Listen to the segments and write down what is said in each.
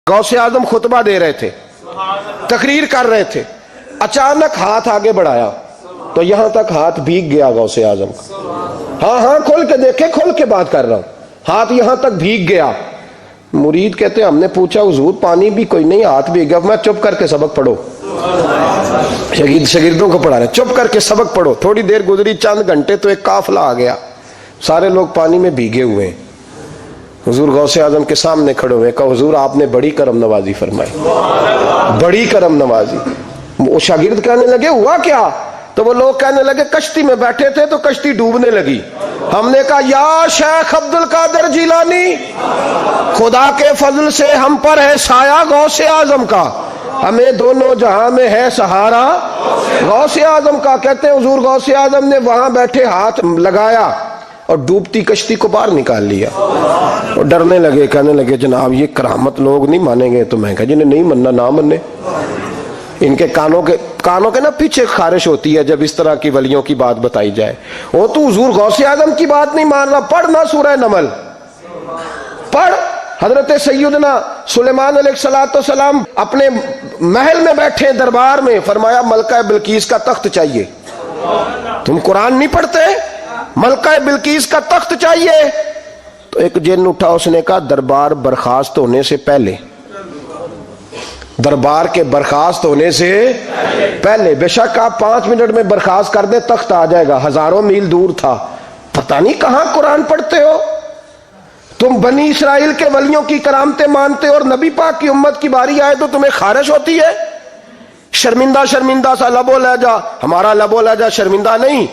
गौसे आजम खुतबा दे रहे थे, तकरीर कर रहे थे, अचानक हाथ आगे बढ़ाया तो यहां तक हाथ भीग गया गौसे आजम का। हाँ हाँ खोल के देखे, खोल के बात कर रहा हूं, हाथ यहां तक भीग गया। मुरीद कहते हमने पूछा हुजूर पानी भी कोई नहीं, हाथ भीग गया। मैं चुप करके सबक पढ़ो, शागिर्दों को पढ़ा रहे, चुप करके सबक पढ़ो। थोड़ी देर गुजरी, चंद घंटे तो एक काफिला आ गया, सारे लोग पानी में भीगे हुए हैं। हुजूर गौसे आजम के सामने खड़े हुए, कहा हुजूर आपने बड़ी करम नवाजी फरमाई, बड़ी करम नवाजी। वो शागिर्द कहने लगे हुआ क्या? तो वो लोग कहने लगे कश्ती में बैठे थे तो कश्ती डूबने लगी। हमने कहा या शेख अब्दुल कादिर जिलानी, खुदा के फजल से हम पर है साया गौसे आजम का, हमें दोनों जहां में है सहारा गौसे आजम का। कहते हैं हुजूर गौसे आजम ने वहां बैठे हाथ लगाया और डूबती कश्ती को बाहर निकाल लिया। और डरने लगे, कहने लगे जनाब ये करामत लोग नहीं मानेंगे। तो मैं कहा जिन्हें नहीं मानना ना माने, इनके कानों के ना पीछे खारिश होती है जब इस तरह की वलियों की बात बताई जाए। वो तो हुजूर गौसे आजम की बात नहीं मान रहा, पढ़ ना सूरह नमल पढ़। हजरत सैयदना सुलेमान अलैहिस्सलाम अपने महल में बैठे दरबार में, फरमाया मलका बिल्कीस का तख्त चाहिए। तुम कुरान नहीं पढ़ते, मलका बिल्कीस का तख्त चाहिए। तो एक जिन उठा, उसने कहा दरबार बर्खास्त होने से पहले, दरबार के बर्खास्त होने से पहले, बेशक आप 5 मिनट में बर्खास्त कर दे तख्त आ जाएगा, हजारों मील दूर था। पता नहीं कहां कुरान पढ़ते हो तुम। बनी इसराइल के वलियों की करामतें मानते हो और नबी पाक की उम्मत की बारी आए तो तुम्हें खारिश होती है। शर्मिंदा शर्मिंदा सा लबो लहजा, हमारा लबो लहजा शर्मिंदा नहीं,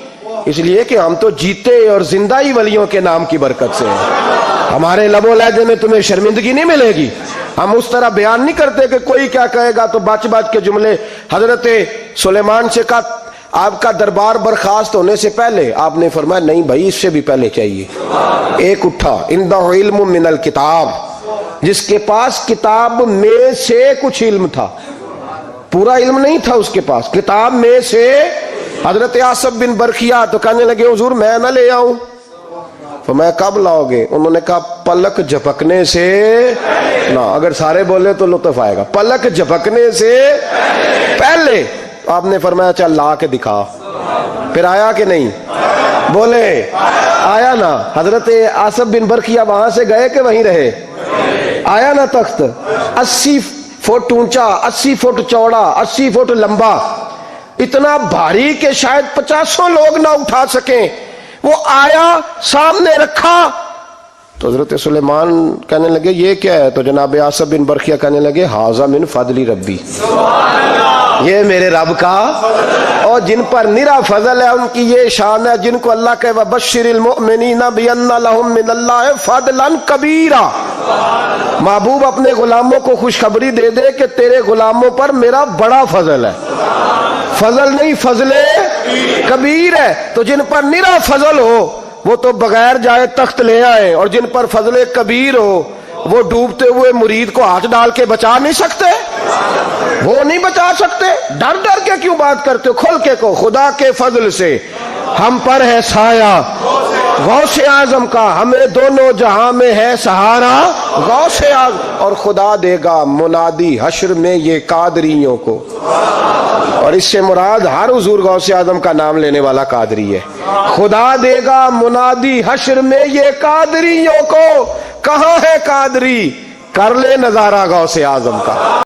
इसलिए कि हम तो जीते और जिंदा ही वलियों के नाम की बरकत से हैं। हमारे लबो लहजे में तुम्हें शर्मिंदगी नहीं मिलेगी। हम उस तरह बयान नहीं करते कि कोई क्या कहेगा तो बाच बाच के जुमले। हजरत सुलेमान से कहा आपका दरबार बर्खास्त होने से पहले, आपने फरमाया नहीं भाई इससे भी पहले चाहिए। एक उठा, इंदहु इल्मु मिनल किताब, जिसके पास किताब में से कुछ इल्म था, पूरा इल्म नहीं था उसके पास, किताब में से। हजरत आसफ बिन बरखिया तो कहने लगे हुजूर मैं ना ले आऊं। तो मैं कब लाओगे? उन्होंने कहा पलक झपकने से ना। अगर सारे बोले तो लुत्फ आएगा। पलक झपकने से पहले। आपने फरमाया चल ला के दिखा। फिर आया कि नहीं? बोले आया ना। हजरत आसफ बिन बरखिया वहां से गए कि वहीं रहे? आया ना तख्त। 80 फुट ऊंचा, 80 फुट चौड़ा, 80 फुट लंबा, इतना भारी कि शायद 50 लोग ना उठा सकें। वो आया, सामने रखा तो हजरत सुलेमान कहने लगे ये क्या है? तो जनाब आसफ बिन बरखिया कहने लगे हाजा मिन फजली रब्बी, ये मेरे रब का, और जिन पर निरा फजल है उनकी ये शान है, जिनको अल्लाह के वबश्शिरिल मुमिनीना बिअन्ना लहुम मिनल्लाहि फदलन कबीरा। महबूब अपने गुलामों को खुशखबरी दे दे कि तेरे गुलामों पर मेरा बड़ा फजल है। फजल नहीं, फजले कबीर है। तो जिन पर निरा फजल हो वो तो बगैर जाए तख्त ले आए, और जिन पर फजले कबीर हो वो डूबते हुए मुरीद को हाथ डाल के बचा नहीं सकते, वो नहीं बचा सकते। डर डर के क्यों बात करते हो? खोल के को खुदा के फजल से हम पर है साया गौसे आजम का, हमें दोनों जहां में है सहारा गौसे आजम। और खुदा देगा मुनादी हश्र में ये कादरियों को, और इससे मुराद हर हुजूर गौसे आजम का नाम लेने वाला कादरी है। खुदा देगा मुनादी हश्र में ये कादरियों को, कहां है कादरी? कर ले नजारा गौसे आजम का।